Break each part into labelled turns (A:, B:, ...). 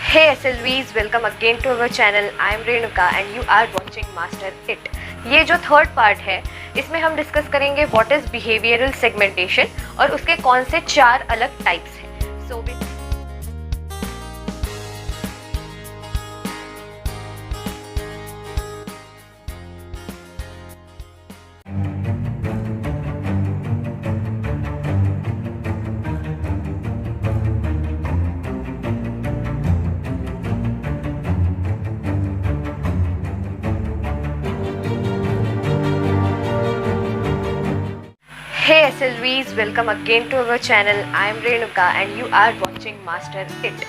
A: Hey SLVs, welcome again to our channel. I am Renuka and you are watching Master It. ये जो third part है इसमें हम discuss करेंगे what is behavioural segmentation और उसके कौन से 4 अलग टाइप्स हैं. सो Hey SLVs, welcome again to our channel. I am Renuka and you are watching Master It.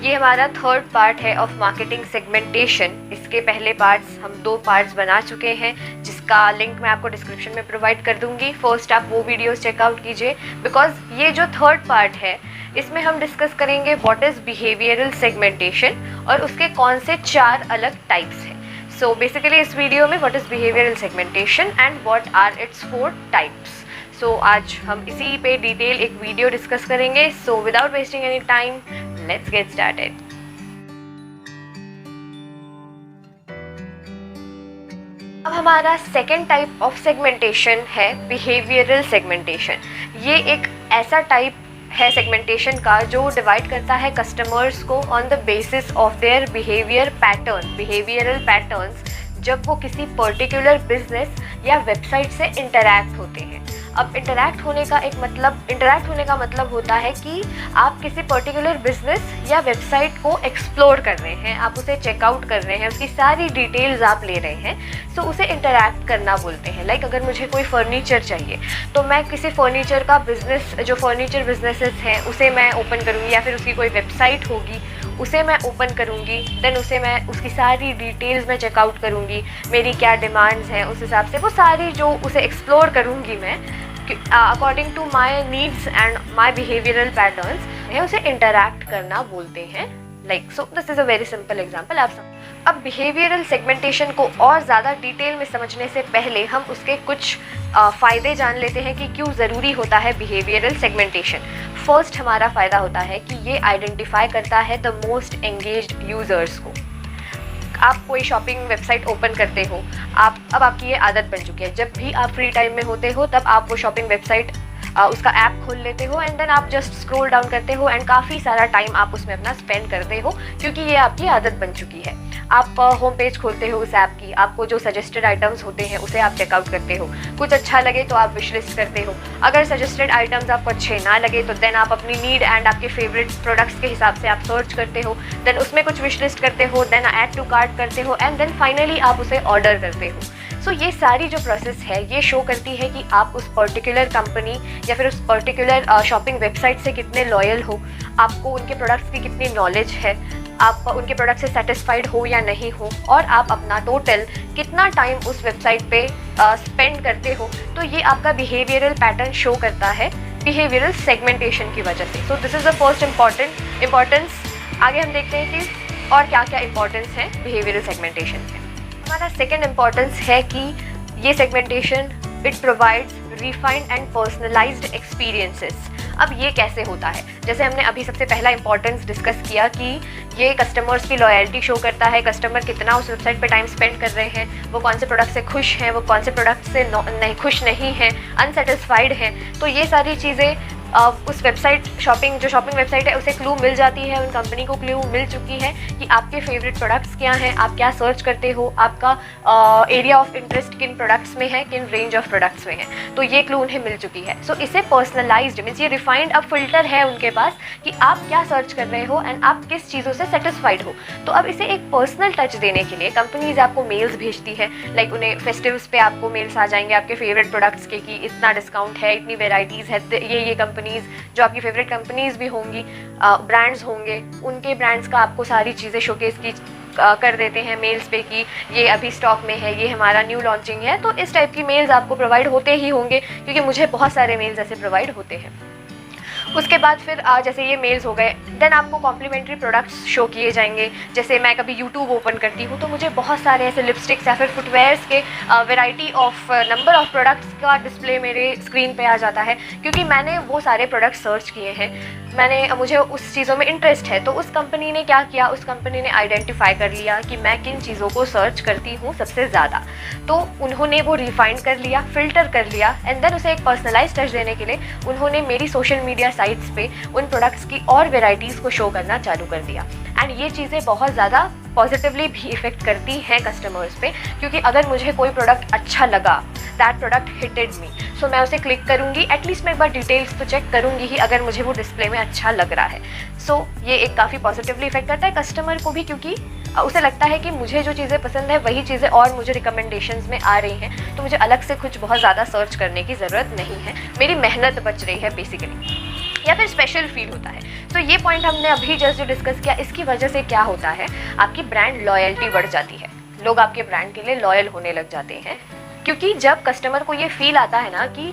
A: ये हमारा थर्ड पार्ट है ऑफ मार्केटिंग सेगमेंटेशन. इसके पहले पार्ट्स हम 2 पार्ट्स बना चुके हैं जिसका लिंक मैं आपको डिस्क्रिप्शन में प्रोवाइड कर दूंगी. फर्स्ट आप वो वीडियोस चेकआउट कीजिए बिकॉज ये जो थर्ड पार्ट है इसमें हम डिस्कस करेंगे व्हाट इज़ बिहेवियरल सेगमेंटेशन और उसके कौन से 4 अलग टाइप्स हैं. सो बेसिकली इस वीडियो में what is behavioural segmentation and what are its 4 types. So आज हम इसी पे डिटेल एक वीडियो डिस्कस करेंगे. So without wasting any time let's get started. अब हमारा सेकेंड टाइप ऑफ सेगमेंटेशन है बिहेवियरल सेगमेंटेशन. ये एक ऐसा टाइप है सेगमेंटेशन का जो डिवाइड करता है कस्टमर्स को on the basis of their behaviour pattern, behavioural patterns जब वो किसी पर्टिकुलर बिजनेस या वेबसाइट से इंटरैक्ट होते हैं. अब इंटरैक्ट होने का मतलब होता है कि आप किसी पर्टिकुलर बिजनेस या वेबसाइट को एक्सप्लोर कर रहे हैं, आप उसे चेकआउट कर रहे हैं, उसकी सारी डिटेल्स आप ले रहे हैं. सो उसे इंटरैक्ट करना बोलते हैं. लाइक अगर मुझे कोई फर्नीचर चाहिए तो मैं किसी फर्नीचर का बिजनेस, जो फर्नीचर बिजनेसेस हैं उसे मैं ओपन करूँगी या फिर उसकी कोई वेबसाइट होगी उसे मैं ओपन करूँगी. देन उसे मैं उसकी सारी डिटेल्स मैं चेकआउट करूँगी, मेरी क्या डिमांड्स हैं उस हिसाब से वो सारी जो उसे एक्सप्लोर करूँगी मैं according to my needs and my behavioural patterns है, उसे इंटरैक्ट करना बोलते हैं. Like so this is a very simple example. अब बिहेवियरल सेगमेंटेशन को और ज़्यादा डिटेल में समझने से पहले हम उसके कुछ फ़ायदे जान लेते हैं कि क्यों ज़रूरी होता है बिहेवियरल सेगमेंटेशन. फर्स्ट हमारा फ़ायदा होता है कि ये आइडेंटिफाई करता है द मोस्ट एंगेज्ड यूज़र्स को. आप कोई शॉपिंग वेबसाइट ओपन करते हो, अब आपकी ये आदत बन चुकी है, जब भी आप फ्री टाइम में होते हो तब आप वो शॉपिंग वेबसाइट उसका ऐप खोल लेते हो एंड देन आप जस्ट स्क्रॉल डाउन करते हो एंड काफ़ी सारा टाइम आप उसमें अपना स्पेंड करते हो क्योंकि ये आपकी आदत बन चुकी है. आप होम पेज खोलते हो उस ऐप की, आपको जो सजेस्टेड आइटम्स होते हैं उसे आप चेकआउट करते हो, कुछ अच्छा लगे तो आप विश लिस्ट करते हो, अगर सजेस्टेड आइटम्स आपको अच्छे ना लगे तो देन आप अपनी नीड एंड आपके फेवरेट प्रोडक्ट्स के हिसाब से आप सर्च करते हो, देन उसमें कुछ विश लिस्ट करते हो, देन ऐड टू कार्ट करते हो एंड देन फाइनली आप उसे ऑर्डर करते हो. सो ये सारी जो प्रोसेस है ये शो करती है कि आप उस पर्टिकुलर कंपनी या फिर उस पर्टिकुलर शॉपिंग वेबसाइट से कितने लॉयल हो, आपको उनके प्रोडक्ट्स की कितनी नॉलेज है, आप उनके प्रोडक्ट से सेटिस्फाइड हो या नहीं हो और आप अपना टोटल कितना टाइम उस वेबसाइट पे स्पेंड करते हो. तो ये आपका बिहेवियरल पैटर्न शो करता है बिहेवियरल सेगमेंटेशन की वजह से. सो this is the first importance. आगे हम देखते हैं कि और क्या क्या इम्पॉर्टेंस है बिहेवियरल सेगमेंटेशन के. हमारा सेकेंड इम्पॉर्टेंस है कि ये segmentation it provides refined and personalised experiences. अब ये कैसे होता है, जैसे हमने अभी सबसे पहला इंपॉर्टेंस डिस्कस किया कि ये कस्टमर्स की लॉयल्टी शो करता है, कस्टमर कितना उस वेबसाइट पे टाइम स्पेंड कर रहे हैं, वो कौन से प्रोडक्ट से खुश हैं, वो कौन से प्रोडक्ट से नहीं खुश नहीं हैं, अनसेटिस्फाइड हैं. तो ये सारी चीज़ें उस वेबसाइट जो शॉपिंग वेबसाइट है उसे क्लू मिल जाती है, उन कंपनी को क्लू मिल चुकी है कि आपके फेवरेट प्रोडक्ट्स क्या हैं, आप क्या सर्च करते हो, आपका एरिया ऑफ इंटरेस्ट किन प्रोडक्ट्स में है, किन रेंज ऑफ प्रोडक्ट्स में है. तो ये क्लू उन्हें मिल चुकी है. सो इसे पर्सनलाइज्ड मीन्स ये रिफाइंड अब फिल्टर है उनके पास कि आप क्या सर्च कर रहे हो एंड आप किस चीज़ों से सेटिस्फाइड हो. तो अब इसे एक पर्सनल टच देने के लिए कंपनीज आपको मेल्स भेजती है. लाइक उन्हें फेस्टिवल्स पे आपको मेल्स आ जाएंगे आपके फेवरेट प्रोडक्ट्स के कि इतना डिस्काउंट है, इतनी वेराइटीज़ है, ये कंपनीज जो आपकी फेवरेट कंपनीज भी होंगी, ब्रांड्स होंगे, उनके ब्रांड्स का आपको सारी चीज़ें शोकेस की कर देते हैं मेल्स पे कि ये अभी स्टॉक में है, ये हमारा न्यू लॉन्चिंग है. तो इस टाइप की मेल्स आपको प्रोवाइड होते ही होंगे क्योंकि मुझे बहुत सारे मेल्स ऐसे प्रोवाइड होते हैं. उसके बाद फिर जैसे ये मेल्स हो गए, देन आपको कॉम्प्लीमेंट्री प्रोडक्ट्स शो किए जाएंगे. जैसे मैं कभी यूट्यूब ओपन करती हूँ तो मुझे बहुत सारे ऐसे लिपस्टिक्स या फिर फुटवेयर्स के variety of number of products का डिस्प्ले मेरे स्क्रीन पे आ जाता है क्योंकि मैंने वो सारे प्रोडक्ट्स सर्च किए हैं. मुझे उस चीज़ों में इंटरेस्ट है। तो उस कंपनी ने क्या किया, उस कंपनी ने आइडेंटिफाई कर लिया कि मैं किन चीज़ों को सर्च करती हूँ सबसे ज़्यादा, तो उन्होंने वो रिफाइन कर लिया, फ़िल्टर कर लिया, एंड देन उसे एक पर्सनलाइज टच देने के लिए उन्होंने मेरी सोशल मीडिया साइट्स पे उन प्रोडक्ट्स की और वेराइटीज़ को शो करना चालू कर दिया। एंड ये चीज़ें बहुत ज़्यादा पॉजिटिवली भी इफ़ेक्ट करती हैं कस्टमर्स पे, क्योंकि अगर मुझे कोई प्रोडक्ट अच्छा लगा, दैट प्रोडक्ट हिटेड मी, सो मैं उसे क्लिक करूँगी, एटलीस्ट मैं एक बार डिटेल्स तो चेक करूँगी ही अगर मुझे वो डिस्प्ले में अच्छा लग रहा है। सो ये एक काफ़ी पॉजिटिवली इफेक्ट करता है कस्टमर को भी, क्योंकि उसे लगता है कि मुझे जो चीज़ें पसंद है वही चीज़ें और मुझे रिकमेंडेशंस में आ रही हैं, तो मुझे अलग से कुछ बहुत ज़्यादा सर्च करने की ज़रूरत नहीं है, मेरी मेहनत बच रही है बेसिकली, या फिर स्पेशल फील होता है। तो ये पॉइंट हमने अभी जस्ट जो डिस्कस किया, इसकी वजह से क्या होता है, आपकी ब्रांड लॉयल्टी बढ़ जाती है, लोग आपके ब्रांड के लिए लॉयल होने लग जाते हैं, क्योंकि जब कस्टमर को ये फील आता है ना कि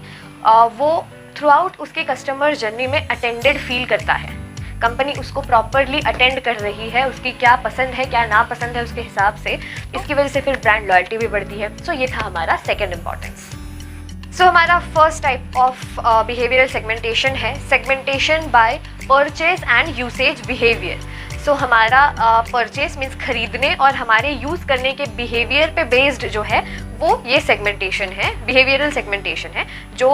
A: वो थ्रू आउट उसके कस्टमर जर्नी में अटेंडेड फील करता है, कंपनी उसको प्रॉपरली अटेंड कर रही है, उसकी क्या पसंद है क्या ना पसंद है उसके हिसाब से, इसकी वजह से फिर ब्रांड लॉयल्टी भी बढ़ती है। सो ये था हमारा सेकेंड इम्पॉर्टेंस। सो हमारा first type of behavioural segmentation है segmentation by purchase and usage behaviour. So हमारा परचेज मीन्स खरीदने और हमारे यूज़ करने के बिहेवियर पे बेस्ड जो है वो ये सेगमेंटेशन है, बिहेवियरल सेगमेंटेशन है, जो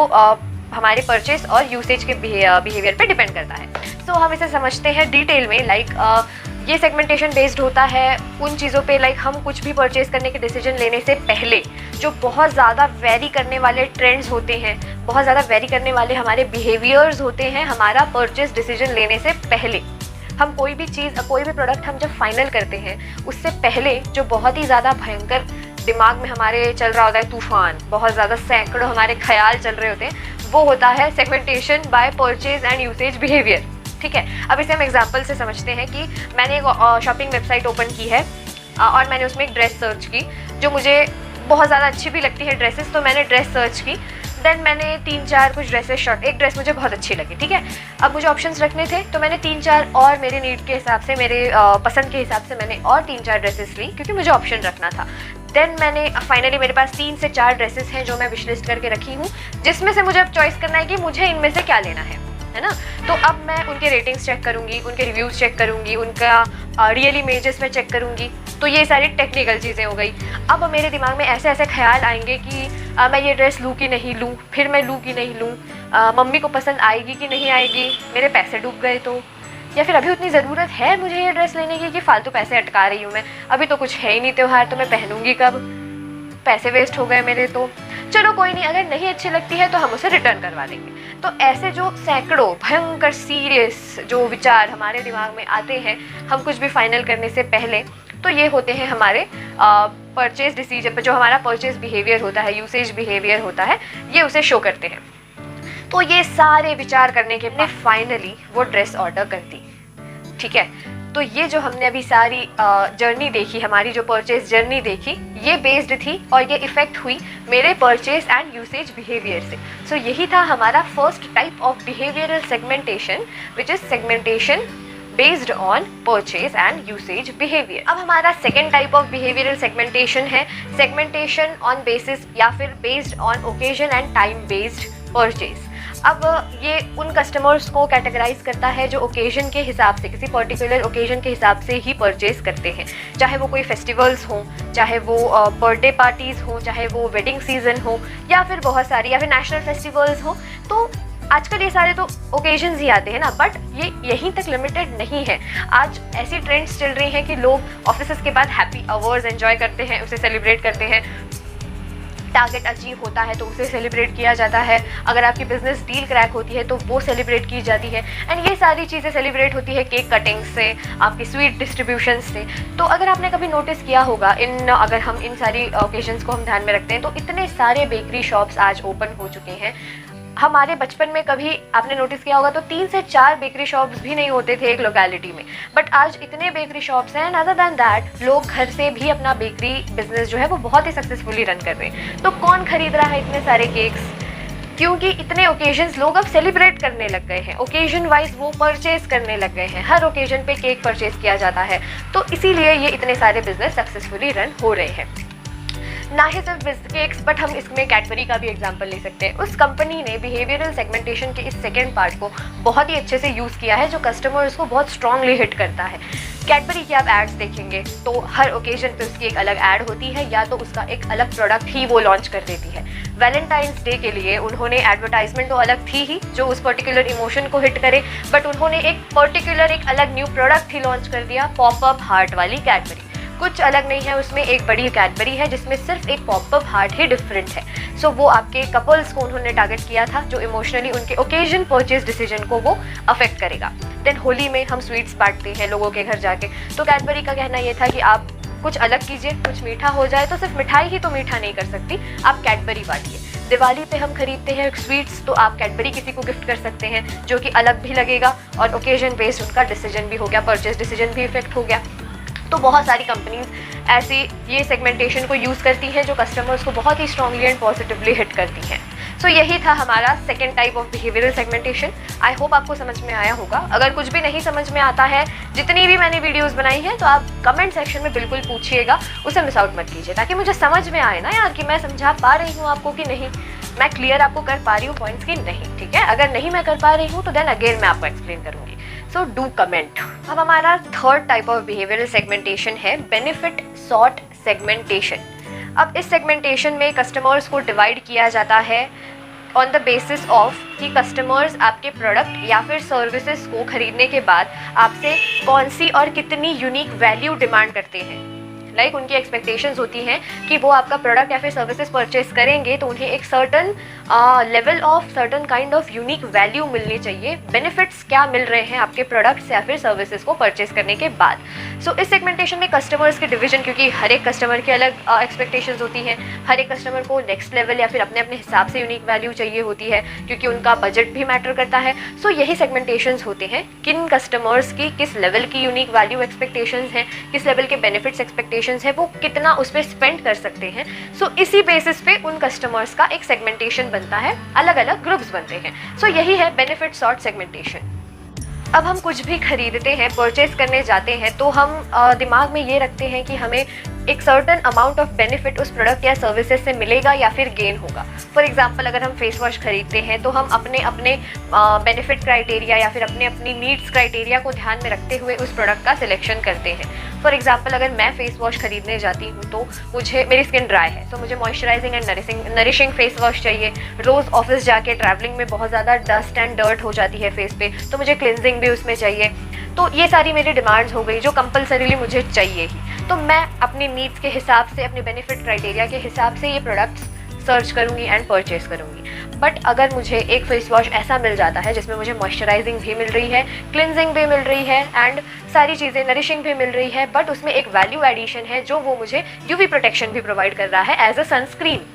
A: हमारे परचेज और यूसेज के बिहेवियर पे डिपेंड करता है। सो हम इसे समझते हैं डिटेल में। ये सेगमेंटेशन बेस्ड होता है उन चीज़ों पे, हम कुछ भी परचेज करने के डिसीजन लेने से पहले जो बहुत ज़्यादा वेरी करने वाले ट्रेंड्स होते हैं, बहुत ज़्यादा वेरी करने वाले हमारे बिहेवियर्स होते हैं हमारा परचेज डिसीजन लेने से पहले। हम कोई भी चीज़, कोई भी प्रोडक्ट हम जब फाइनल करते हैं उससे पहले जो बहुत ही ज़्यादा भयंकर दिमाग में हमारे चल रहा होता है तूफान, बहुत ज़्यादा सैकड़ों हमारे ख्याल चल रहे होते हैं, वो होता है segmentation by purchase and usage behaviour. ठीक है, अब इसे हम एग्जांपल से समझते हैं कि मैंने एक शॉपिंग वेबसाइट ओपन की है और मैंने उसमें एक ड्रेस सर्च की जो मुझे बहुत ज़्यादा अच्छी भी लगती है ड्रेसेस, तो मैंने ड्रेस सर्च की, देन मैंने 3-4 कुछ ड्रेसेस शॉर्ट, एक ड्रेस मुझे बहुत अच्छी लगी, ठीक है, अब मुझे ऑप्शंस रखने थे तो मैंने 3-4 और मेरे नीड के हिसाब से, मेरे पसंद के हिसाब से मैंने और 3-4 ड्रेसेस ली क्योंकि मुझे ऑप्शन रखना था। देन मैंने फाइनली मेरे पास 3 से 4 ड्रेसेस हैं जो मैं विश लिस्ट करके रखी हूँ, जिसमें से मुझे अब चॉइस करना है कि मुझे इनमें से क्या लेना है ना। तो अब मैं उनके रेटिंग्स चेक करूँगी, उनके रिव्यूज़ चेक करूँगी, उनका रियल इमेजेस में चेक करूँगी, तो ये सारी टेक्निकल चीज़ें हो गई। अब मेरे दिमाग में ऐसे ऐसे ख्याल आएंगे कि मैं ये ड्रेस लूँ कि नहीं लूँ, फिर मैं लूँ कि नहीं लूँ, मम्मी को पसंद आएगी कि नहीं आएगी, मेरे पैसे डूब गए तो, या फिर अभी उतनी ज़रूरत है मुझे ये ड्रेस लेने की कि फालतू पैसे अटका रही हूँ मैं, अभी तो कुछ है ही नहीं त्यौहार, तो मैं पहनूंगी कब, पैसे वेस्ट हो गए मेरे, तो चलो कोई नहीं, अगर नहीं अच्छी लगती है तो हम उसे रिटर्न करवा देंगे। तो ऐसे जो सैकड़ों भयंकर सीरियस जो विचार हमारे दिमाग में आते हैं हम कुछ भी फाइनल करने से पहले, तो ये होते हैं हमारे परचेज डिसीजन पर, जो हमारा परचेज बिहेवियर होता है, यूसेज बिहेवियर होता है, ये उसे शो करते हैं। तो ये सारे विचार करने के बाद फाइनली वो ड्रेस ऑर्डर करती, ठीक है। तो ये जो हमने अभी सारी जर्नी देखी, हमारी जो परचेज जर्नी देखी, ये बेस्ड थी और ये इफ़ेक्ट हुई मेरे परचेज एंड यूसेज बिहेवियर से। सो यही था हमारा first type of behavioural segmentation, which is segmentation based on purchase and usage behaviour. अब हमारा second type of behavioural segmentation है सेगमेंटेशन ऑन बेसिस या फिर based on occasion and time based purchase. अब ये उन कस्टमर्स को कैटेगराइज करता है जो ओकेजन के हिसाब से, किसी पर्टिकुलर ओकेजन के हिसाब से ही परचेज करते हैं, चाहे वो कोई फेस्टिवल्स हों, चाहे वो बर्थडे पार्टीज़ हों, चाहे वो वेडिंग सीजन हो, या फिर बहुत सारी, या फिर नेशनल फेस्टिवल्स हों। तो आजकल ये सारे तो ओकेजन्स ही आते हैं ना, बट ये यहीं तक लिमिटेड नहीं है। आज ऐसी ट्रेंड्स चल रही हैं कि लोग ऑफिस के बाद हैप्पी आवर्स एंजॉय करते हैं, उसे सेलिब्रेट करते हैं, टारगेट अचीव होता है तो उसे सेलिब्रेट किया जाता है, अगर आपकी बिजनेस डील क्रैक होती है तो वो सेलिब्रेट की जाती है, एंड ये सारी चीज़ें सेलिब्रेट होती है केक कटिंग से, आपकी स्वीट डिस्ट्रीब्यूशन से। तो अगर आपने कभी नोटिस किया होगा, अगर हम इन सारी ओकेजन्स को हम ध्यान में रखते हैं तो इतने सारे बेकरी शॉप्स आज ओपन हो चुके हैं। हमारे बचपन में कभी आपने नोटिस किया होगा तो 3 से 4 बेकरी शॉप्स भी नहीं होते थे एक लोकेलिटी में, बट आज इतने बेकरी शॉप्स हैं। एंड अदर दैन दैट लोग घर से भी अपना बेकरी बिजनेस जो है वो बहुत ही सक्सेसफुली रन कर रहे हैं। तो कौन खरीद रहा है इतने सारे केक्स? क्योंकि इतने ओकेजन्स लोग अब सेलिब्रेट करने लग गए हैं, ओकेजन वाइज वो परचेज करने लग गए हैं, हर ओकेजन पे केक परचेज किया जाता है, तो इसीलिए ये इतने सारे बिजनेस सक्सेसफुली रन हो रहे हैं। ना ही सिर्फ बिस्किट्स, बट हम इसमें कैडबरी का भी एग्जांपल ले सकते हैं। उस कंपनी ने बिहेवियरल सेगमेंटेशन के इस सेकेंड पार्ट को बहुत ही अच्छे से यूज़ किया है, जो कस्टमर्स को बहुत स्ट्रांगली हिट करता है। कैडबरी की आप एड्स देखेंगे तो हर ओकेजन पे उसकी एक अलग ऐड होती है, या तो उसका एक अलग प्रोडक्ट ही वो लॉन्च कर देती है। वैलेंटाइंस डे के लिए उन्होंने एडवर्टाइजमेंट तो अलग थी ही जो उस पर्टिकुलर इमोशन को हिट करे, बट उन्होंने एक अलग न्यू प्रोडक्ट ही लॉन्च कर दिया, पॉपअप हार्ट वाली कैडबरी। कुछ अलग नहीं है उसमें, एक बड़ी कैडबरी है जिसमें सिर्फ एक पॉपअप हार्ट ही डिफरेंट है। सो वो आपके कपल्स को उन्होंने टारगेट किया था, जो इमोशनली उनके ओकेजन परचेज डिसीजन को वो अफेक्ट करेगा। देन होली में हम स्वीट्स बांटते हैं लोगों के घर जाके, तो कैडबरी का कहना ये था कि आप कुछ अलग कीजिए, कुछ मीठा हो जाए, तो सिर्फ मिठाई ही तो मीठा नहीं कर सकती, आप कैडबरी बांटिए। दिवाली पे हम खरीदते हैं स्वीट्स, तो आप कैडबरी किसी को गिफ्ट कर सकते हैं, जो कि अलग भी लगेगा और ओकेजन बेस्ड उनका डिसीजन भी हो गया, परचेज डिसीजन भी इफेक्ट हो गया। तो बहुत सारी कंपनीज ऐसे ये सेगमेंटेशन को यूज़ करती हैं जो कस्टमर्स को बहुत ही स्ट्रांगली एंड पॉजिटिवली हिट करती हैं। सो यही था हमारा second type of behavioural segmentation. I hope आपको समझ में आया होगा। अगर कुछ भी नहीं समझ में आता है, जितनी भी मैंने वीडियोस बनाई हैं, तो आप कमेंट सेक्शन में बिल्कुल पूछिएगा, उसे मिस आउट मत कीजिए, ताकि मुझे समझ में आए ना यार कि मैं समझा पा रही हूँ आपको कि नहीं, मैं क्लियर आपको कर पा रही हूँ पॉइंट्स की नहीं। ठीक है, अगर नहीं मैं कर पा रही हूँ तो देन अगेन मैं आपको एक्सप्लेन करूँगी। So do comment. अब हमारा third type of behavioural segmentation है बेनिफिट सॉर्ट सेगमेंटेशन। अब इस सेगमेंटेशन में कस्टमर्स को डिवाइड किया जाता है ऑन द बेसिस ऑफ कि कस्टमर्स आपके प्रोडक्ट या फिर सर्विसेज को खरीदने के बाद आपसे कौन सी और कितनी यूनिक वैल्यू डिमांड करते हैं। लाइक उनकी एक्सपेक्टेशंस होती हैं कि वो आपका प्रोडक्ट या फिर सर्विसेज परचेज करेंगे तो उन्हें एक certain level of certain kind of unique value मिलनी चाहिए। बेनिफिट्स क्या मिल रहे हैं आपके प्रोडक्ट्स या फिर सर्विसेज को परचेज करने के बाद। सो इस सेगमेंटेशन में कस्टमर्स के डिवीजन, क्योंकि हर एक कस्टमर की अलग एक्सपेक्टेशंस होती हैं, हर एक कस्टमर को नेक्स्ट लेवल या फिर अपने अपने हिसाब से यूनिक वैल्यू चाहिए होती है, क्योंकि उनका बजट भी मैटर करता है। सो यही सेगमेंटेशंस होते हैं, किन कस्टमर्स की किस लेवल की यूनिक वैल्यू एक्सपेक्टेशंस हैं, किस लेवल के बेनिफिट्स एक्सपेक्टेशंस है, वो कितना उस पर स्पेंड कर सकते हैं। सो इसी बेसिस पे उन कस्टमर्स का एक सेगमेंटेशन बनता है, अलग अलग ग्रुप्स बनते हैं। सो यही है बेनिफिट सॉर्ट सेगमेंटेशन। अब हम कुछ भी खरीदते हैं, परचेज करने जाते हैं, तो हम दिमाग में ये रखते हैं कि हमें एक सर्टन अमाउंट ऑफ बेनिफिट उस प्रोडक्ट या सर्विसेज से मिलेगा या फिर गेन होगा। फॉर एग्जांपल अगर हम फेस वॉश खरीदते हैं तो हम अपने अपने बेनिफिट क्राइटेरिया या फिर अपने अपनी नीड्स क्राइटेरिया को ध्यान में रखते हुए उस प्रोडक्ट का सिलेक्शन करते हैं। फॉर एग्जांपल अगर मैं फेस वॉश खरीदने जाती हूँ तो मेरी स्किन ड्राई है, तो मुझे moisturising and nourishing face wash चाहिए। रोज़ ऑफिस जाके ट्रैवलिंग में बहुत ज़्यादा डस्ट एंड डर्ट हो जाती है फेस पे, तो मुझे क्लिनजिंग भी उसमें चाहिए। तो ये सारी मेरी डिमांड्स हो गई जो कंपलसरीली मुझे चाहिए ही। तो मैं अपनी नीड्स के हिसाब से, अपने बेनिफिट क्राइटेरिया के हिसाब से ये प्रोडक्ट्स सर्च करूँगी एंड परचेज करूँगी। बट अगर मुझे एक फेस वॉश ऐसा मिल जाता है जिसमें मुझे मॉइस्चराइजिंग भी मिल रही है, क्लिनजिंग भी मिल रही है एंड सारी चीज़ें नरिशिंग भी मिल रही है, बट उसमें एक वैल्यू एडिशन है जो वो मुझे यूवी प्रोटेक्शन भी प्रोवाइड कर रहा है एज अ सनस्क्रीन,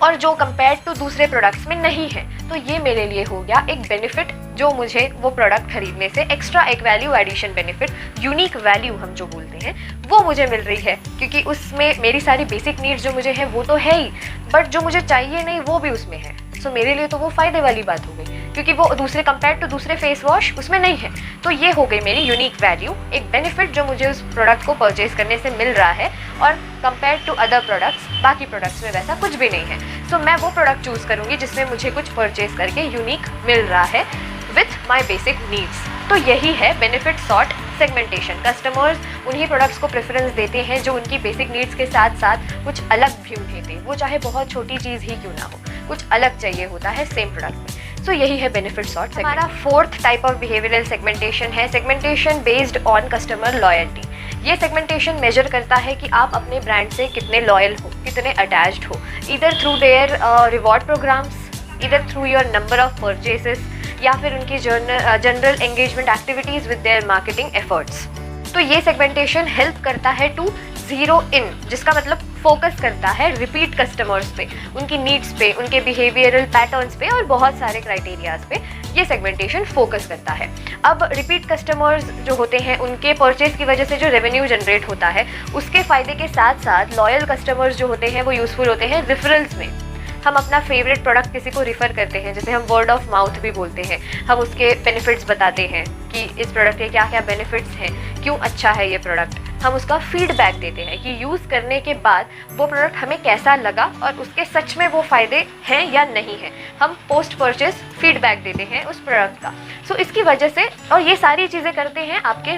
A: और जो कंपेयर टू दूसरे प्रोडक्ट्स में नहीं है, तो ये मेरे लिए हो गया एक बेनिफिट जो मुझे वो प्रोडक्ट खरीदने से एक्स्ट्रा एक value addition benefit, unique value हम जो बोलते हैं, वो मुझे मिल रही है। क्योंकि उसमें मेरी सारी बेसिक नीड्स जो मुझे है वो तो है ही, बट जो मुझे चाहिए नहीं वो भी उसमें है। सो मेरे लिए तो वो फ़ायदे वाली बात हो गई, क्योंकि वो दूसरे कंपेयर टू दूसरे फेस वॉश उसमें नहीं है। तो ये हो गई मेरी यूनिक वैल्यू, एक बेनिफिट जो मुझे उस प्रोडक्ट को परचेज करने से मिल रहा है, और कंपेयर टू अदर प्रोडक्ट्स, बाकी प्रोडक्ट्स में वैसा कुछ भी नहीं है। सो मैं वो प्रोडक्ट चूज़ करूँगी जिसमें मुझे कुछ परचेज करके यूनिक मिल रहा है विथ माई बेसिक नीड्स। तो यही है बेनिफिट सॉर्ट सेगमेंटेशन। कस्टमर्स उन्हीं प्रोडक्ट्स को प्रेफरेंस देते हैं जो उनकी बेसिक नीड्स के साथ साथ कुछ अलग भी उन्हें दे, वो चाहे बहुत छोटी चीज़ ही क्यों ना हो, कुछ अलग चाहिए होता है सेम प्रोडक्ट में। सो यही है बेनिफिट सॉर्ट। हमारा fourth type of behavioural segmentation है segmentation based on customer loyalty. ये सेगमेंटेशन मेजर करता है कि आप अपने ब्रांड से कितने लॉयल हो, कितने अटैच्ड हो, इधर थ्रू देयर रिवॉर्ड प्रोग्राम्स, इधर through your number of purchases, या फिर उनकी general engagement activities with their marketing efforts. तो ये सेगमेंटेशन हेल्प करता है टू ज़ीरो इन, जिसका मतलब फोकस करता है रिपीट कस्टमर्स पे, उनकी नीड्स पे, उनके बिहेवियरल पैटर्न्स पे और बहुत सारे क्राइटेरियाज पे ये सेगमेंटेशन फोकस करता है। अब रिपीट कस्टमर्स जो होते हैं उनके परचेज की वजह से जो रेवेन्यू जनरेट होता है, उसके फ़ायदे के साथ साथ लॉयल कस्टमर्स जो होते हैं वो यूज़फुल होते हैं रेफरल्स में। हम अपना फेवरेट प्रोडक्ट किसी को रिफ़र करते हैं, जैसे हम वर्ड ऑफ माउथ भी बोलते हैं, हम उसके बेनिफिट्स बताते हैं कि इस प्रोडक्ट के क्या क्या बेनिफिट्स हैं, क्यों अच्छा है ये प्रोडक्ट। हम उसका फीडबैक देते हैं कि यूज़ करने के बाद वो प्रोडक्ट हमें कैसा लगा और उसके सच में वो फ़ायदे हैं या नहीं हैं। हम पोस्ट परचेज फीडबैक देते हैं उस प्रोडक्ट का। सो इसकी वजह से, और ये सारी चीज़ें करते हैं आपके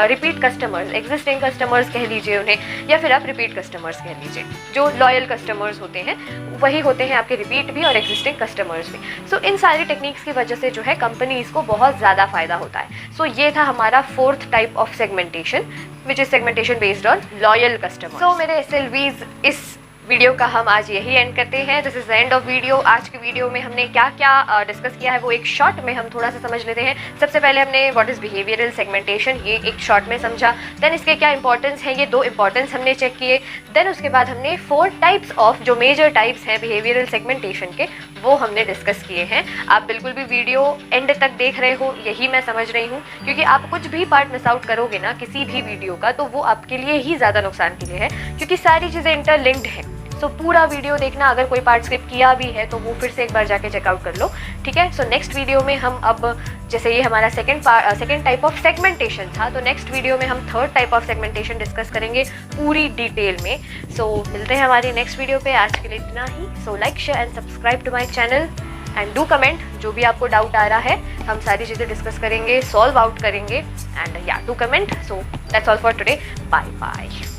A: रिपीट कस्टमर्स, एग्जिस्टिंग कस्टमर्स कह लीजिए उन्हें, या फिर आप रिपीट कस्टमर्स कह लीजिए। जो लॉयल कस्टमर्स होते हैं वही होते हैं आपके रिपीट भी और एग्जिस्टिंग कस्टमर्स भी। सो इन सारी टेक्निक्स की वजह से जो है कंपनीज़ को बहुत ज़्यादा फ़ायदा होता है। सो ये था हमारा 4th type of segmentation, which is segmentation based on loyal customer. So मेरे SLVs, इस वीडियो का हम आज यही एंड करते हैं। This is the end of video. आज की वीडियो में हमने क्या क्या डिस्कस किया है वो एक शॉर्ट में हम थोड़ा सा समझ लेते हैं। सबसे पहले हमने व्हाट इज़ बिहेवियरल सेगमेंटेशन, ये एक शॉर्ट में समझा। देन इसके क्या इंपॉर्टेंस है, ये 2 इंपॉर्टेंस हमने चेक किए। देन उसके बाद हमने 4 टाइप्स ऑफ, जो मेजर टाइप्स हैं बिहेवियरल सेगमेंटेशन के, वो हमने डिस्कस किए हैं। आप बिल्कुल भी वीडियो एंड तक देख रहे हो, यही मैं समझ रही हूँ, क्योंकि आप कुछ भी पार्ट मिस आउट करोगे ना किसी भी वीडियो का, तो वो आपके लिए ही ज़्यादा नुकसान के लिए है, क्योंकि सारी चीज़ें इंटरलिंक्ड हैं। सो पूरा वीडियो देखना, अगर कोई पार्ट स्किप किया भी है तो वो फिर से एक बार जाके चेकआउट कर लो, ठीक है। सो नेक्स्ट वीडियो में हम, अब जैसे ये हमारा सेकंड टाइप ऑफ सेगमेंटेशन था, तो नेक्स्ट वीडियो में हम 3rd type of segmentation discuss करेंगे पूरी डिटेल में। सो मिलते हैं हमारी नेक्स्ट वीडियो पे। आज के लिए इतना ही। So like, share and subscribe to my channel and do comment जो भी आपको डाउट आ रहा है। हम सारी चीज़ें डिस्कस करेंगे, सॉल्व आउट करेंगे, एंड या do comment. So that's all for today. Bye bye.